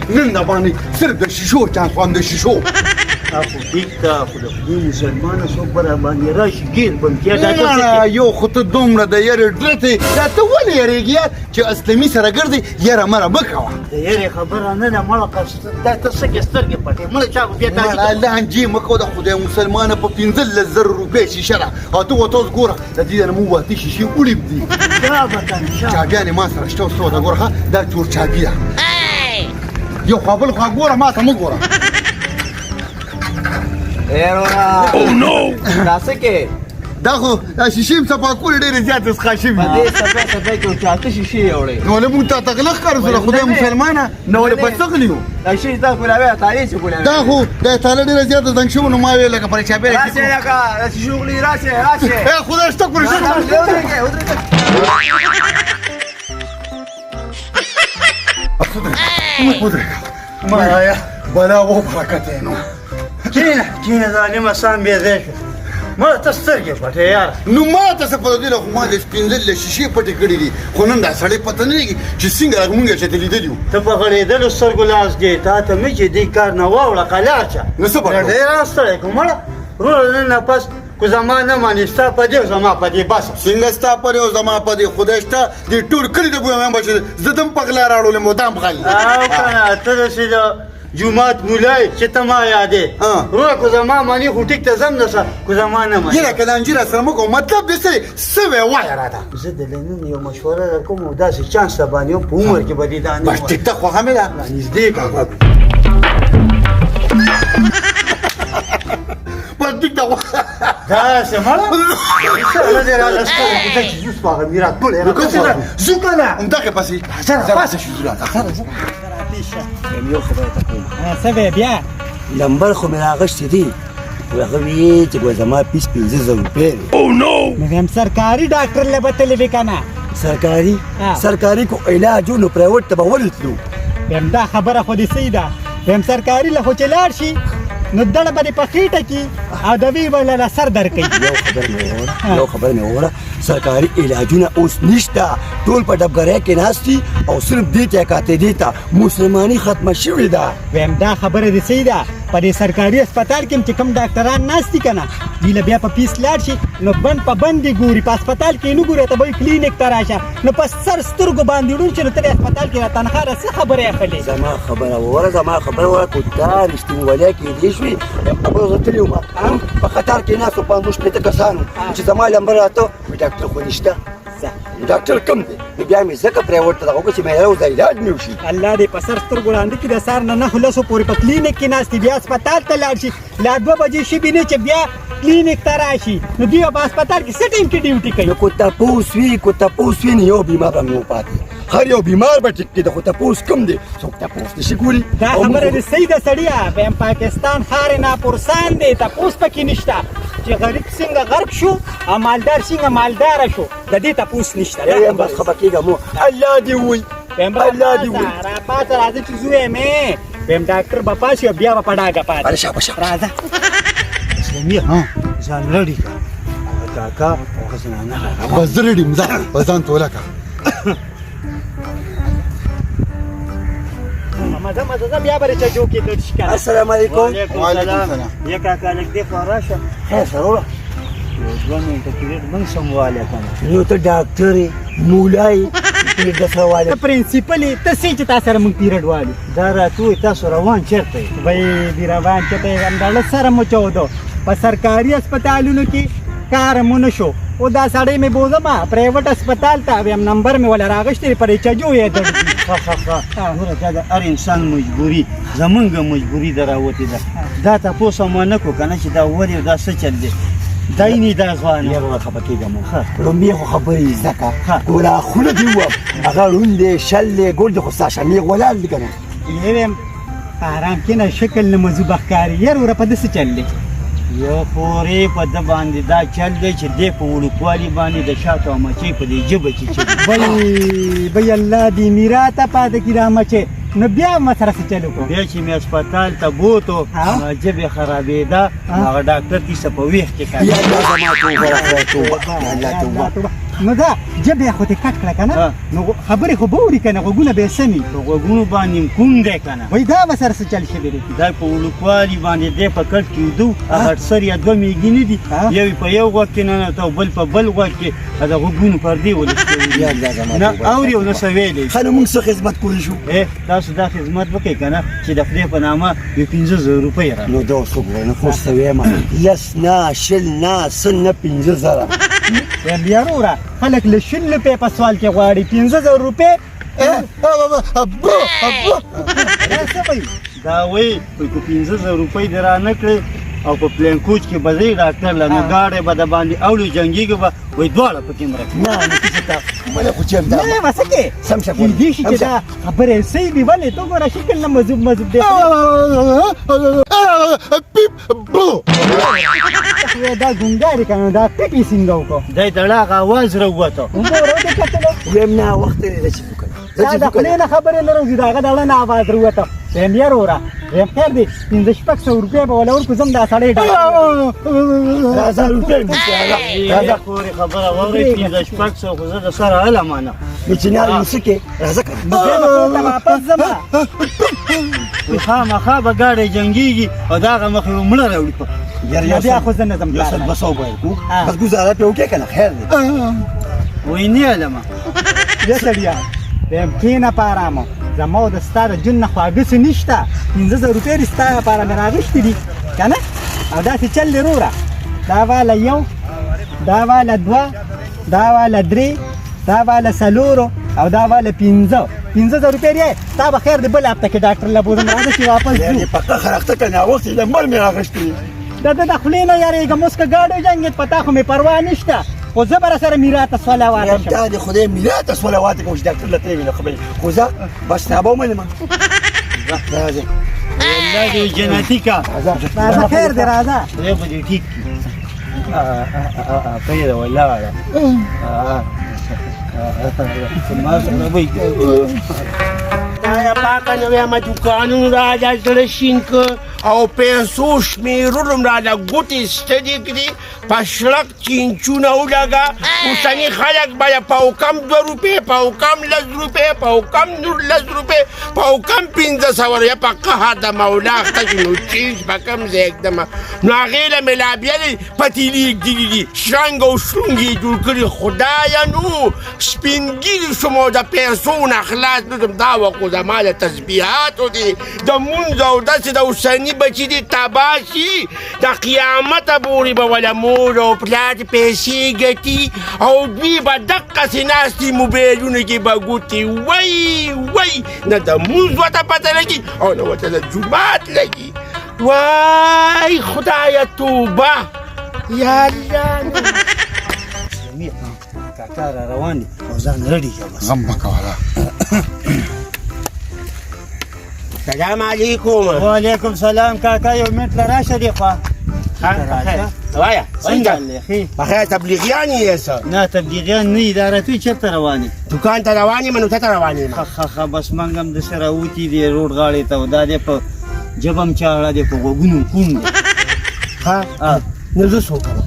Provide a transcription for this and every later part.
نن د باندې صرف د شیشو چانس خواهم د شیشو اخو دیکته خو د خدای مسلمانه څوک به راباندې راشي ګیر به مې کېږي نه یو خو ته دومره د یارې ډرتې دا ته ولې یارېږي یار چې اسلمي سره ګرځې یاره مره مه کوه د یارې خبره نه ده مړه دا ته څه کې سترګې پټې مړه چا خو بیا مړه لانجې مه کوه د خدای مسلمانه په 15,000 روپۍ شیشه ده او ته ورته اوس ګوره د دې نه مو واته شیشې وړي دي چا به کنه چاګیانې ما سره شته اوس ته ورته ګوره ښه دا چور چاګي ده یو خوا بل خوا ګوره ما ته مه ګوره دا څه کې دا خو دا شیشې م صفا کولې ډېرې زیاتې څښا شوي په دې صفا کې ورته اته شیشې یوړې نو ولې مونږ ته تغلق ښکارو سره خدای مسلمانه نو ولې په څه غلي یو دا شی دا ګلابي تاریخ ګلابي دا خو د تاله ډېره زیاته زنګ شوی نو ما ویل لکه پرې چاپېره راشه لکه شغلي راشه خدای شته پرې مایا بلا و برکت نو کینه ظالمه سام بیا دی ما ته سترګې پټې یار نو ما ته څه پته دی خو ما د سپینځلې شیشې پټې کړې دي خو نن دا سړی پته نه لګي چې څنګه موږ یې چې لیدلی یو ته په غړېدلو سترګو لاس دی تا ته مې چې دې کار نه واوړه قلاچه نو څه به ډېر ستړی کوم مړه ورور نن پس کو زما نه مانې ستا په دې زما په دې بس څنګه ستا په دې زما په دې خدای شته دې ټول کلي د ګویا مې بچ زه دم پغلا راړولې مودام غل او کنه ته دې جمعات مولای چې ته ما یادې ورور کو زما مانې خو ټیک ته زم نشه کو زما نه مانې یره کله انجیر سره مو مطلب دې سره سوي وای راته زه د لنن یو مشوره درکوم او داسې چانس باندې په عمر کې بدی دا نه بس ټیک ته خو هم ده نږدې کا بس ټیک ته دا سماله څه نه راځه ستاسو ته چې زوس په میرا ټول راځه زو کنه همدغه پسې سره پاسه شو زړه یو خبره ته کوم څه بیا نمبر خو مې راغشتې دي هغه وی چې ګویا زما 15,000 روپۍ او نو هم سرکاري ډاکټر له بتلې وکنه سرکاري کو علاج نو پرایوټ ته به ولتلو هم دا خبره خو دې صحیح ده هم سرکاري له خو چې لاړ شي نو دړه باندې په خېټه کې او د وی بل سر درکې یو خبر مې وره سرکاري علاجونه اوس نشته ټول په ډبګرۍ کې ناستي او صرف دې ته کاته دي ته مسلمانۍ ختمه شوې ده ویم دا خبره دې صحیح ده په دې سرکاري هسپتال کې چې کوم ډاکټران ناستي کنه دی له بیا په پیس لاړ شي نو بند په بند ګوري په هسپتال کې نه ګوري ته به کلینیک ته راشه نو په سر سترګو باندې ډون چې ته هسپتال کې تنخواه را څه خبره اخلي زما خبره وره کو دا رښتینولۍ کې دې شوې خبره زه تللی وم په خطر کې ناستو 50 کسانو چې زما لمبر راته ډاکټر خو نشته ډاکټر کم دی بیا مې ځکه پرایوټ ته دغه چې مې راوځي علاج مې وشي الله دې په سر سترګو وړاندې کې د سار نه خلاصو پورې په کلینیک کې ناستي بیا هسپتال ته لاړ شي لا 2 بجې شي بینه چې بیا کلینیک ته راشي نو دی په هسپتال کې څه ټیم کې ډیوټي کوي کو تاسو وی نه یو بیمار مې پاتې هر یو بیمار به ټیک کې د خو تاسو کم دی څوک تاسو نشي ګوري دا خبره دې صحیح ده سړیا په پاکستان خار نه پرسان دی تاسو پکې نشته چې غریب څنګه غرق شو مالدار څنګه مالدار شو د دې تاسو نشته بس خبر کېږم الله دې وي الله دې وي را پات راځي چې زوې مې پم ډاکټر بپا شو بیا په ډاګه پات راځه اسلامي ځان لري کاکا او زنانه بس زړډي مزه ځان توله کا مزه بیا بری چې جو کې د شکایت السلام علیکم وعلیکم السلام یا کاکا لک دې فراشه خیر سره یو منټه کې من سمواله کنه یو ته ډاکټر مولای دې د سواله پرنسپل ته چې تاسو سره مونږ پیریډ والي دا راتو تاسو روان چیرته وای دی روان چته انداله سره مو چودو په سرکاري هسپتالونو کې کار مونږ شو او دا سړی مې بوزما پرایوټ هسپتال ته ویم نمبر مې ولا راغشتې پرې چجو یې ها نور دا هر انسان مجبوری زمونږ مجبوری دراوتی ده دا تاسو ما نه کو کنه چې دا وری دا څه چل دی دایني دا ځوان یو خبرېږم رومي خو خبرې زکه ګوره خوله دی و هغه روندې شلې ګول خو ساشمي ولال کنه یوم آرام کې نه شکل نه مزو بخکاری یار ور په دسه چلې یو پورې په د باندې دا چل دی چې دې په وړوکوالي باندې د شاتو مچې په دې جبه چې بای الله دې میراته پاتې کی را مچې نو بیا ما سره څه چلو کو بیا چې مې هسپتال ته بوتو جبه خرابېده هغه ډاکټر دې څه په ویښ کې کړی یا الله زما توبه توبه الله توبه نو دا ژبه خو ته کټ کړه کنه ها. نو خبرې خو به اوري کنه غوږونه به یې سمي په غوږونو باندې کوم دی که نه وای دا به سره څه چل شوی دی دا په ولکوالي باندې دی په کټ کې ودو هغه سر یا دوه میږي نه دي ها. یو یې په یو غوږ کې ننوته او بل په بل غوږ کې د غوږونو پردې ولستوي نه اوري او نه څه ویلی خانه موږ څه خدمت کولی شو تاسو دا خدمت وکړئ که نه چې د خدای په نامه یو 15,000 روپۍ را نو دا اوس وګورئ نه خو څه وایم لس نه شل نه سل نه 15,000 بیا وروره خلک له شل روپۍ په سوال کې غواړي 15,000 روپۍ دا څه وایي دا وایي په 15,000 روپۍ دې را نه کړې او په پلین کوچ کې به ځئ ډاکټر له نو ګاډی به د باندې اوړي جنګېږي به وایي دواړه پکې مړه کړي نه نو څه ته مله خو چې دا نه مسه کې سم شه کېدای شي چې دا خبرې صحیح دي ولې ته ګوره شکل نه مذوب دی دا ګونګاري که نو دا پیپي څنګه وکړو دی دړاغ اواز راووته وګوره ودې کتلو وایم نه وخت یې رسېدو که نه دا د خولې نه خبرې نه راوځي د هغه د اړه نه آواز راووته وایم بیا وروره وایم خیر دی 500-600 روپۍ به وله ورکړو ځم دا سړی راځه روپۍ مو راځه پورې خبره واورئ 500-600 خو زه د سره هله مانم نو چې نه نو څه کې راځه که نو بیا به کور ته واپس ځمه خامخا به ګاډی جنګېږي او د هغه مخې به مړه راوړي نو بیا خو زه نه ځم یو پلار سل نه. 200 به یې کوو ها. بس ګزاره پرې وکړې که نه خیر دی وایي نه علمه بیا سړیا وایم کښېنه په ارامه زما او د ستا د جون نه خواږه څه نشته 15,000 روپۍ دې ستا لپاره مې راغوښتي دي که نه او داسې چل دی وروره دا واله یو دا واله دوه دا واله درې دا واله څلورو او دا واله 15,000 روپۍ دی تا به خیر دی بل هفته کې ډاکټر له بوزم راځه چې واپس ځو یعنې پکه خرخته که نه وخت یې د مړ مې راغښتي د خولې نه یارېږم اوس که ګاډی جنګېد په تا خو مې پروا نشته خو زه به راسره میراته سوله واده یم شم تا د خدای میراث ته صلوات کوم چې ډاکټر له تللی نه خبرې خو زه بس نه به ومنم راځه والله دې جنتیکه راځه خیر دی راځه خدای به دې ټیک کړي پرېږده ولاړه ما سره به خدایا پاکه نو وایم دوکانونو راله زړه شین که او پیسو شمېرلم راله ګوتې ستړي کړي په شړک چینچونه ولګه اوسني خلک به په کم 2 روپۍ په کم 10 روپۍ په کم 19 روپۍ په کم 1500 روپۍ په قهر د مولا اخته شي نو چینج به کم ځای ږدمه نو هغې له مې لا بیا دې پتیلې ږدي شرنګ او شرونګ یې جوړ کړي خدایه نو سپین ږیري شوم او د پیسو نه خلاص نه شم دا وخت خو زما د تسبیحاتو دي د مونځ او داسې د اوسني بچي دي تباه شي د قیامته پورې به وله مور او پلار پیسې ګټي او دوی به دقسې ناستي موبایلونو کې به ګوتې وی نه د مونځ ورته پته لګي او نه ورته د جومات لګي وای خدایه توبه یا الله کاکا را روان دي او ځان رډي شه بس غم مکواله سلام علیکم وعلیکم سلام کاکا یو منټ له راشه دې خوا وایا څنګه څنګه لیخي بخیر تبلیغیان یې څه نه تبلیغیان نه ادارتوی چېرته روان دي دکان ته روان یم نو ته ته روان یم ښه بس موږ هم داسې راوتي دي روډ غاړې ته او دا دی په ژبه هم چاړه دی په غوږونو کوم دی ها نو زه څه وکړم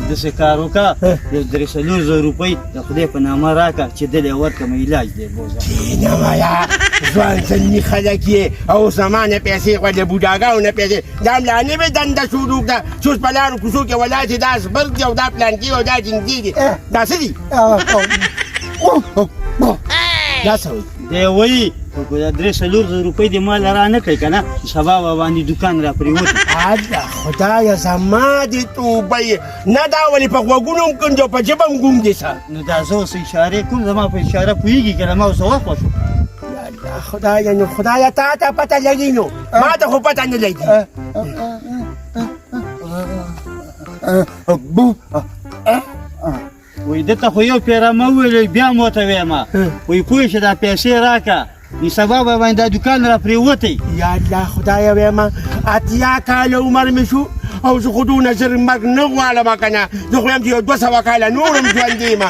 داسې کار وکړه یو 300,000 روپۍ د خدای په نامه راکړه چې دلې ورکړم علاج دی بوزه نه وایا ځوان سني خلک یې او زما نه پیسې غواړي د بوډاګانو نه پیسې دا هم لا نوې دنده شروع کړه چې اوس په لارو کوڅو کې ولاړ چې دا زبرګ دی او دا پلانکي او دا جنګي دي دا څه دي دا څه وایي دی وایي خو دا 300,000 روپۍ دې ما له را نه کړې که نه سبا به باندې دوکان را پرېوتې الله خدایه زما دې توبه یې نه دا ولې په غوږونو هم ګونج او په ژبه هم ګونګ دي څه نو دا زه اوس اشارې کوم زما په اشاره پوهېږي که نه ما اوس وخت وشو یا الله خدایه نو خدایه تا ته پته لګي نو ما ته خو پته نه لګي وایي ده ته خو یو پیره مه وویلې بیا م ورته ویم وایي پوه شه دا پیسې راکړه نو سبا به باندې دا دوکان را پرېوتی یا الله خدایه ویم اتیا کاله عمر مې شو او زه خو دونه ژر مرګ نه غواړم که نه زه خو یم چې یو 200 کاله نور هم ژوندی یم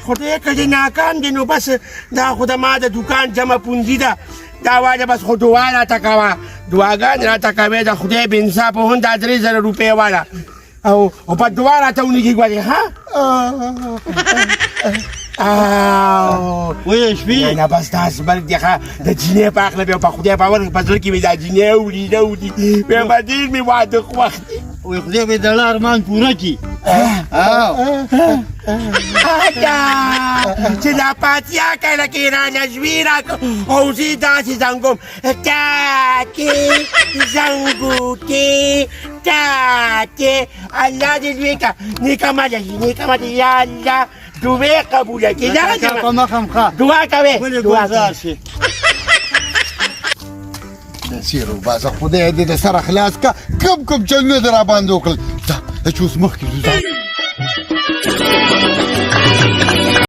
خدای که دې ناکام دی نو بس دا خو د ما د دوکان جمع پونجي ده دا واده بس خو دعا راته کوه دعاګانې راته کوې د خدای بې انصافه هم دا 3,000 روپۍ واله او په دعا راته ونیږي ګورې ها وایه شپې نه بس داسې بلک دی ښه د جینۍ په هکله بیا په خدای باور په زړه کې مې دا جینۍ وړي نه وړي بیا به ډېر مې واده خوښ دی وایي خدای به یې د زړه ارمان پوره کړي چې دا پاتیا کله کې رانه ژوي راکړه او زه یې داسې زنګوم تاکې زنګوټې تاکې الله دې لوی کړه نیکه ماته شي نیکه ماته یا الله دعا قبوله کړي دغه په مخ هم ښه دعا کوې ولې ګلزار شي سیر وباسه خدای دې د سره خلاص کا کوم چلونه در راباندې وکړل دا چې اوس مخکې ځو